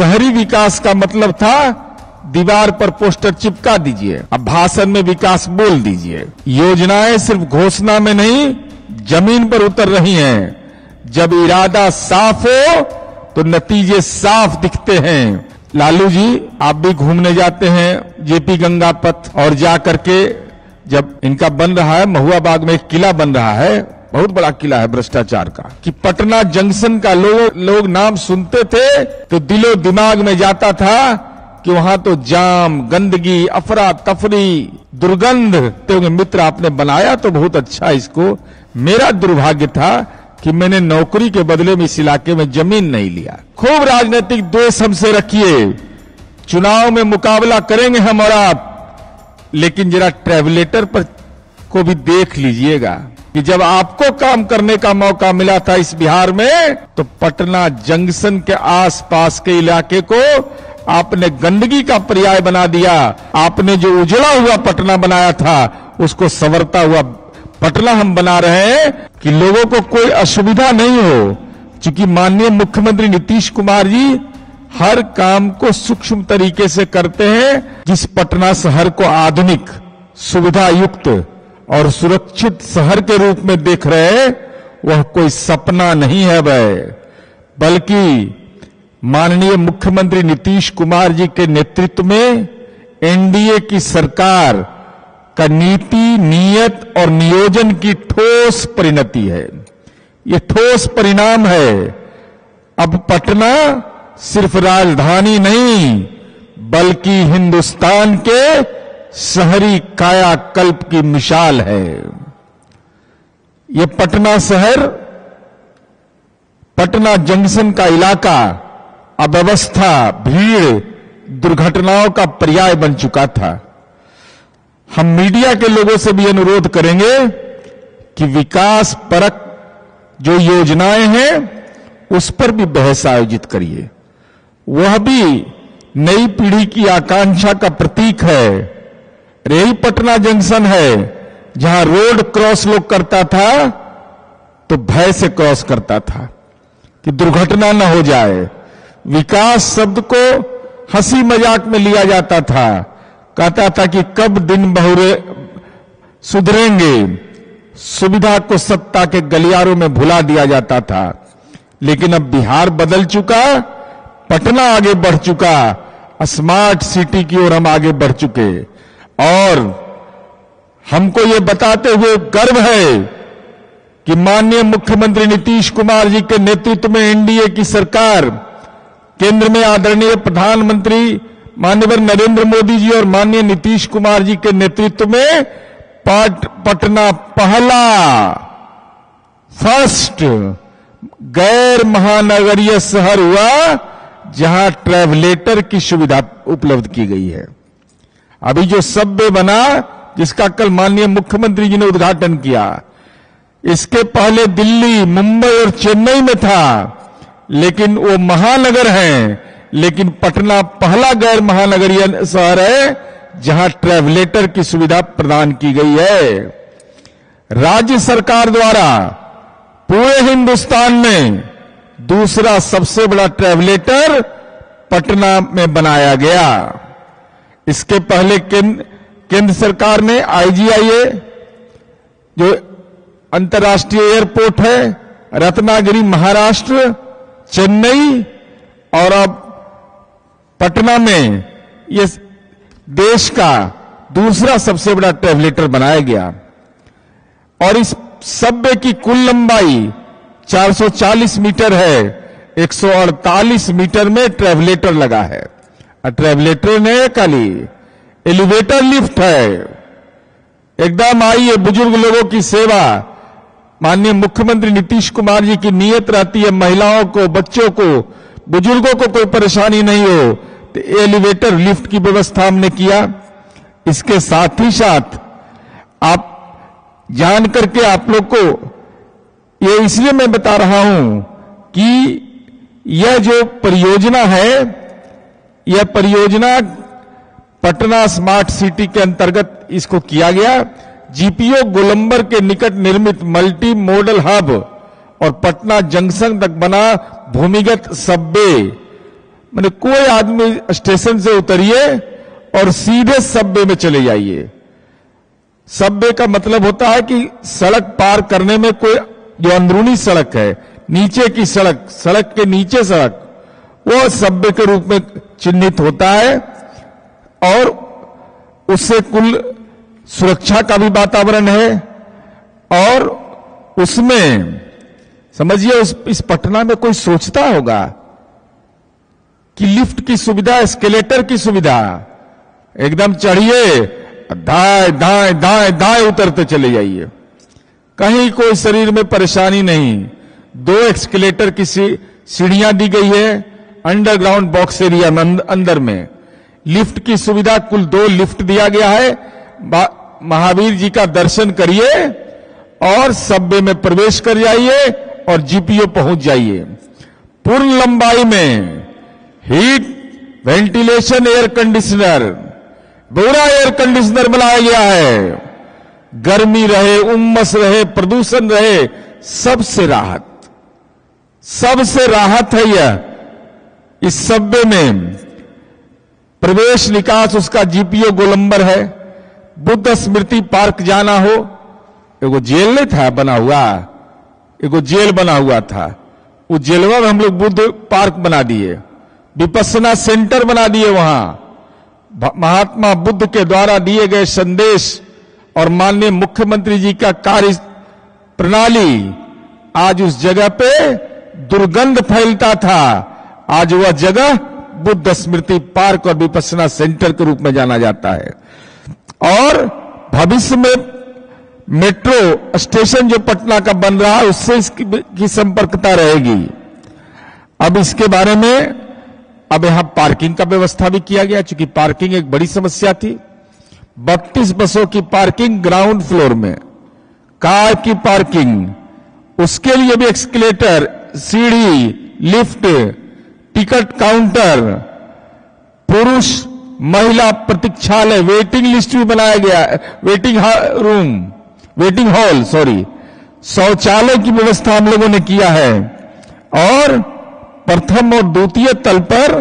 शहरी विकास का मतलब था दीवार पर पोस्टर चिपका दीजिए, अब भाषण में विकास बोल दीजिए। योजनाएं सिर्फ घोषणा में नहीं, जमीन पर उतर रही हैं। जब इरादा साफ हो तो नतीजे साफ दिखते हैं। लालू जी, आप भी घूमने जाते हैं जेपी गंगा पथ, और जा करके जब इनका बन रहा है, महुआ बाग में एक किला बन रहा है, बहुत बड़ा किला है भ्रष्टाचार का, कि पटना जंक्शन का लोग नाम सुनते थे तो दिलो दिमाग में जाता था कि वहां तो जाम, गंदगी, अफरा तफरी, दुर्गंध। तो मित्र, आपने बनाया तो बहुत अच्छा इसको। मेरा दुर्भाग्य था कि मैंने नौकरी के बदले में इस इलाके में जमीन नहीं लिया। खूब राजनीतिक द्वेष हमसे रखिए, चुनाव में मुकाबला करेंगे हम और आप, लेकिन जरा ट्रेवलेटर पर को भी देख लीजिएगा कि जब आपको काम करने का मौका मिला था इस बिहार में, तो पटना जंक्शन के आसपास के इलाके को आपने गंदगी का पर्याय बना दिया। आपने जो उजड़ा हुआ पटना बनाया था, उसको संवरता हुआ पटना हम बना रहे हैं कि लोगों को कोई असुविधा नहीं हो। क्योंकि माननीय मुख्यमंत्री नीतीश कुमार जी हर काम को सूक्ष्म तरीके से करते हैं। जिस पटना शहर को आधुनिक, सुविधा युक्त और सुरक्षित शहर के रूप में देख रहे हैं, वह कोई सपना नहीं है बल्कि माननीय मुख्यमंत्री नीतीश कुमार जी के नेतृत्व में एनडीए की सरकार का नीति, नियत और नियोजन की ठोस परिणति है। ये ठोस परिणाम है। अब पटना सिर्फ राजधानी नहीं, बल्कि हिंदुस्तान के शहरी कायाकल्प की मिसाल है। ये पटना शहर, पटना जंक्शन का इलाका अव्यवस्था, भीड़, दुर्घटनाओं का पर्याय बन चुका था। हम मीडिया के लोगों से भी अनुरोध करेंगे कि विकास परक जो योजनाएं हैं, उस पर भी बहस आयोजित करिए। वह भी नई पीढ़ी की आकांक्षा का प्रतीक है। यही पटना जंक्शन है जहां रोड क्रॉस लोग करता था तो भय से क्रॉस करता था कि दुर्घटना न हो जाए। विकास शब्द को हंसी मजाक में लिया जाता था, कहता था कि कब दिन बहुरे सुधरेंगे। सुविधा को सत्ता के गलियारों में भुला दिया जाता था। लेकिन अब बिहार बदल चुका, पटना आगे बढ़ चुका, स्मार्ट सिटी की ओर हम आगे बढ़ चुके। और हमको ये बताते हुए गर्व है कि माननीय मुख्यमंत्री नीतीश कुमार जी के नेतृत्व में एनडीए की सरकार, केंद्र में आदरणीय प्रधानमंत्री माननीय नरेंद्र मोदी जी और माननीय नीतीश कुमार जी के नेतृत्व में पटना पहला, फर्स्ट गैर महानगरीय शहर हुआ जहां ट्रेवलेटर की सुविधा उपलब्ध की गई है। अभी जो सबवे बना, जिसका कल माननीय मुख्यमंत्री जी ने उद्घाटन किया, इसके पहले दिल्ली, मुंबई और चेन्नई में था, लेकिन वो महानगर हैं। लेकिन पटना पहला गैर महानगरीय शहर है जहां ट्रेवलेटर की सुविधा प्रदान की गई है। राज्य सरकार द्वारा पूरे हिंदुस्तान में दूसरा सबसे बड़ा ट्रेवलेटर पटना में बनाया गया। इसके पहले केंद्र सरकार ने आईजीआईए, जो अंतर्राष्ट्रीय एयरपोर्ट है, रत्नागिरी महाराष्ट्र, चेन्नई और अब पटना में ये देश का दूसरा सबसे बड़ा ट्रेवलेटर बनाया गया। और इस सबवे की कुल लंबाई 440 मीटर है। 148 मीटर में ट्रेवलेटर लगा है। और ट्रेवलेटर ने खाली एलिवेटर लिफ्ट है। एकदम आइए, बुजुर्ग लोगों की सेवा। माननीय मुख्यमंत्री नीतीश कुमार जी की नीयत रहती है महिलाओं को, बच्चों को, बुजुर्गों को कोई परेशानी नहीं हो, तो एलिवेटर लिफ्ट की व्यवस्था हमने किया। इसके साथ ही साथ आप जान करके आप लोग को ये इसलिए मैं बता रहा हूं कि यह जो परियोजना है, यह परियोजना पटना स्मार्ट सिटी के अंतर्गत इसको किया गया। जीपीओ गोलंबर के निकट निर्मित मल्टी मॉडल हब और पटना जंक्शन तक बना भूमिगत सबवे मैंने कोई आदमी स्टेशन से उतरिए और सीधे सबवे में चले जाइए। सबवे का मतलब होता है कि सड़क पार करने में कोई जो अंदरूनी सड़क है, नीचे की सड़क, सड़क के नीचे सड़क, वो सबवे के रूप में चिन्हित होता है और उससे कुल सुरक्षा का भी वातावरण है। और उसमें समझिए इस पटना में कोई सोचता होगा कि लिफ्ट की सुविधा, एस्केलेटर की सुविधा, एकदम चढ़िए दाएं दाएं दाएं दाएं उतरते चले जाइए, कहीं कोई शरीर में परेशानी नहीं। 2 एस्केलेटर की सीढ़ियां दी गई है अंडरग्राउंड बॉक्स एरिया में, अंदर में लिफ्ट की सुविधा, कुल 2 लिफ्ट दिया गया है। महावीर जी का दर्शन करिए और सबवे में प्रवेश कर जाइए और जीपीओ पहुंच जाइए। पूर्ण लंबाई में हीट वेंटिलेशन एयर कंडीशनर, पूरा एयर कंडीशनर बनाया गया है। गर्मी रहे, उमस रहे, प्रदूषण रहे, सबसे राहत है यह। इस सबवे में प्रवेश निकास उसका जीपीओ गोलंबर है। बुद्ध स्मृति पार्क जाना हो, एगो जेल नहीं था बना हुआ, एगो जेल बना हुआ था, उस जेलवा में हम लोग बुद्ध पार्क बना दिए, विपस्सना सेंटर बना दिए। वहां महात्मा बुद्ध के द्वारा दिए गए संदेश और माननीय मुख्यमंत्री जी का कार्य प्रणाली, आज उस जगह पे दुर्गंध फैलता था, आज वह जगह बुद्ध स्मृति पार्क और विपस्सना सेंटर के रूप में जाना जाता है। और भविष्य में मेट्रो स्टेशन जो पटना का बन रहा है उससे इसकी संपर्कता रहेगी। अब इसके बारे में अब यहां पार्किंग का व्यवस्था भी किया गया, चूंकि पार्किंग एक बड़ी समस्या थी। 32 बसों की पार्किंग ग्राउंड फ्लोर में, कार की पार्किंग, उसके लिए भी एक्सकेलेटर, सीढ़ी, लिफ्ट, टिकट काउंटर, पुरुष महिला प्रतीक्षालय, वेटिंग लिस्ट भी बनाया गया है, वेटिंग हॉल, शौचालय की व्यवस्था हम लोगों ने किया है। और प्रथम और द्वितीय तल पर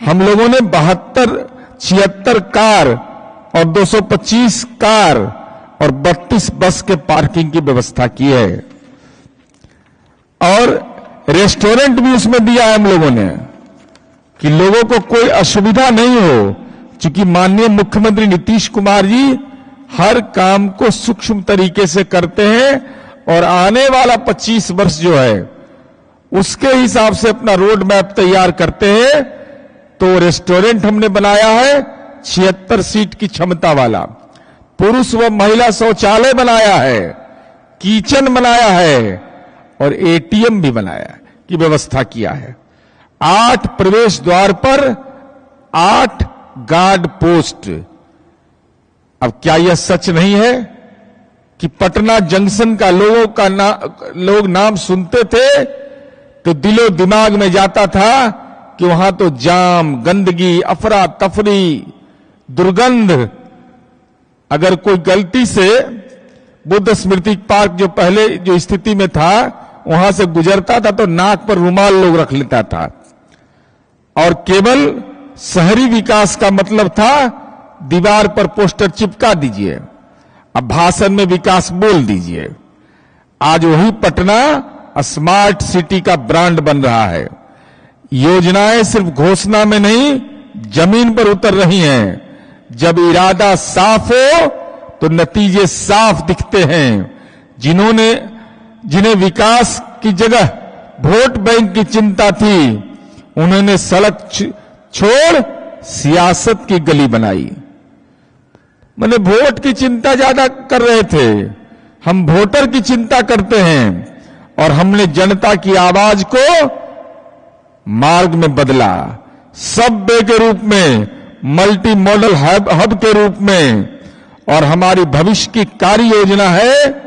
हम लोगों ने 76 कार और 225 कार और 32 बस के पार्किंग की व्यवस्था की है। और रेस्टोरेंट भी उसमें दिया है हम लोगों ने कि लोगों को कोई असुविधा नहीं हो, क्योंकि माननीय मुख्यमंत्री नीतीश कुमार जी हर काम को सूक्ष्म तरीके से करते हैं और आने वाला 25 वर्ष जो है उसके हिसाब से अपना रोड मैप तैयार करते हैं। तो रेस्टोरेंट हमने बनाया है 76 सीट की क्षमता वाला, पुरुष व महिला शौचालय बनाया है, किचन बनाया है और एटीएम भी बनाया की व्यवस्था किया है। 8 प्रवेश द्वार पर 8 गार्ड पोस्ट। अब क्या यह सच नहीं है कि पटना जंक्शन का लोग नाम सुनते थे तो दिलो दिमाग में जाता था कि वहां तो जाम, गंदगी, अफरा तफरी, दुर्गंध। अगर कोई गलती से बुद्ध स्मृति पार्क जो पहले जो स्थिति में था वहां से गुजरता था तो नाक पर रुमाल लोग रख लेता था। और केवल शहरी विकास का मतलब था दीवार पर पोस्टर चिपका दीजिए, अब भाषण में विकास बोल दीजिए। आज वही पटना स्मार्ट सिटी का ब्रांड बन रहा है। योजनाएं सिर्फ घोषणा में नहीं, जमीन पर उतर रही हैं। जब इरादा साफ हो तो नतीजे साफ दिखते हैं। जिन्हें विकास की जगह वोट बैंक की चिंता थी, उन्होंने सड़क छोड़ सियासत की गली बनाई। मैंने वोट की चिंता ज्यादा कर रहे थे, हम वोटर की चिंता करते हैं। और हमने जनता की आवाज को मार्ग में बदला, सबवे के रूप में, मल्टी मॉडल हब के रूप में। और हमारी भविष्य की कार्य योजना है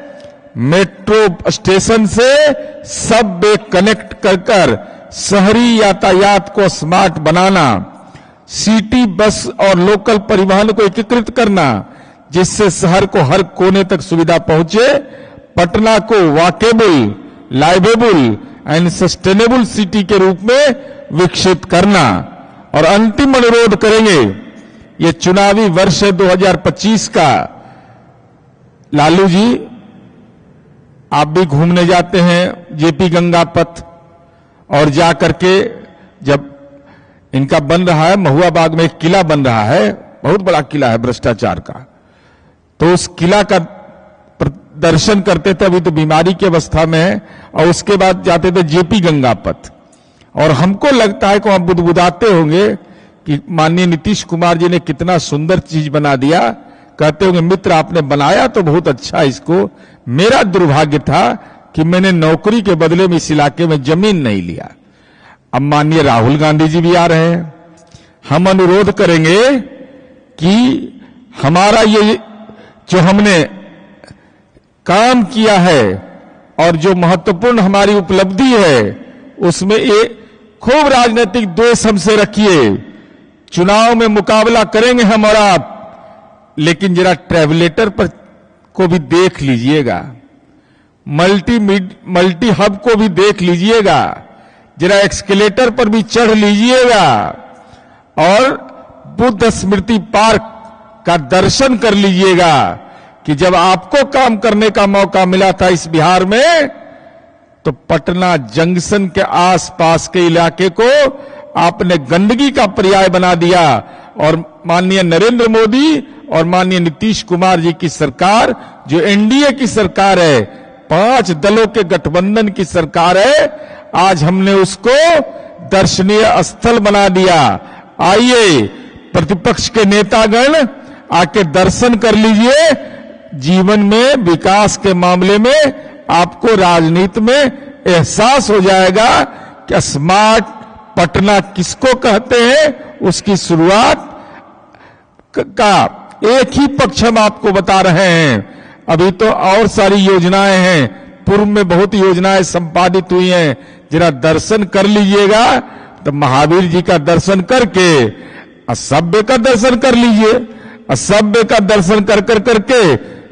मेट्रो स्टेशन से सबवे कनेक्ट कर शहरी यातायात को स्मार्ट बनाना, सिटी बस और लोकल परिवहन को एकीकृत करना, जिससे शहर को हर कोने तक सुविधा पहुंचे, पटना को वॉकेबल, लाइवेबल एंड सस्टेनेबल सिटी के रूप में विकसित करना। और अंतिम अनुरोध करेंगे, ये चुनावी वर्ष है 2025 का। लालू जी, आप भी घूमने जाते हैं जेपी गंगा पथ, और जाकर के जब इनका बन रहा है, महुआ बाग में एक किला बन रहा है, बहुत बड़ा किला है भ्रष्टाचार का, तो उस किला का दर्शन करते थे, अभी तो बीमारी की अवस्था में है, और उसके बाद जाते थे जेपी गंगा पथ। और हमको लगता है कि वहां बुदबुदाते होंगे कि माननीय नीतीश कुमार जी ने कितना सुंदर चीज बना दिया। कहते होंगे, मित्र आपने बनाया तो बहुत अच्छा, इसको मेरा दुर्भाग्य था कि मैंने नौकरी के बदले में इस इलाके में जमीन नहीं लिया। अब माननीय राहुल गांधी जी भी आ रहे हैं, हम अनुरोध करेंगे कि हमारा ये जो हमने काम किया है और जो महत्वपूर्ण हमारी उपलब्धि है, उसमें ये खूब राजनीतिक द्वेष हमसे रखिए। चुनाव में मुकाबला करेंगे हम और आप, लेकिन जरा ट्रेवलेटर पर को भी देख लीजिएगा, मल्टी हब को भी देख लीजिएगा, जरा एक्सकेलेटर पर भी चढ़ लीजिएगा, और बुद्ध स्मृति पार्क का दर्शन कर लीजिएगा कि जब आपको काम करने का मौका मिला था इस बिहार में, तो पटना जंक्शन के आसपास के इलाके को आपने गंदगी का पर्याय बना दिया। और माननीय नरेंद्र मोदी और माननीय नीतीश कुमार जी की सरकार, जो एनडीए की सरकार है, 5 दलों के गठबंधन की सरकार है, आज हमने उसको दर्शनीय स्थल बना दिया। आइए प्रतिपक्ष के नेतागण आके दर्शन कर लीजिए। जीवन में विकास के मामले में आपको राजनीति में एहसास हो जाएगा कि स्मार्ट पटना किसको कहते हैं। उसकी शुरुआत का एक ही पक्ष हम आपको बता रहे हैं, अभी तो और सारी योजनाएं हैं, पूर्व में बहुत योजनाएं संपादित हुई हैं। जरा दर्शन कर लीजिएगा, तो महावीर जी का दर्शन करके असभ्य का दर्शन कर लीजिए। असभ्य का दर्शन कर करके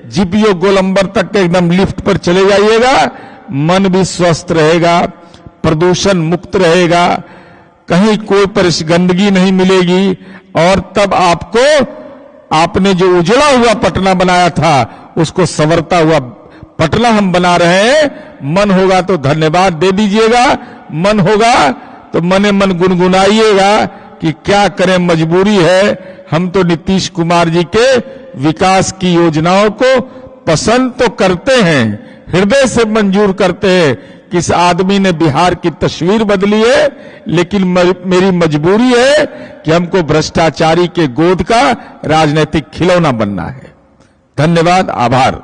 जीपीओ गोलंबर तक के एकदम लिफ्ट पर चले जाइएगा, मन भी स्वस्थ रहेगा, प्रदूषण मुक्त रहेगा, कहीं कोई गंदगी नहीं मिलेगी। और तब आपको आपने जो उजड़ा हुआ पटना बनाया था, उसको संवरता हुआ पटना हम बना रहे हैं। मन होगा तो धन्यवाद दे दीजिएगा, मन होगा तो मने मन गुनगुनाइएगा कि क्या करें, मजबूरी है। हम तो नीतीश कुमार जी के विकास की योजनाओं को पसंद तो करते हैं, हृदय से मंजूर करते हैं कि इस आदमी ने बिहार की तस्वीर बदली है, लेकिन मेरी मजबूरी है कि हमको भ्रष्टाचारी के गोद का राजनीतिक खिलौना बनना है। धन्यवाद, आभार।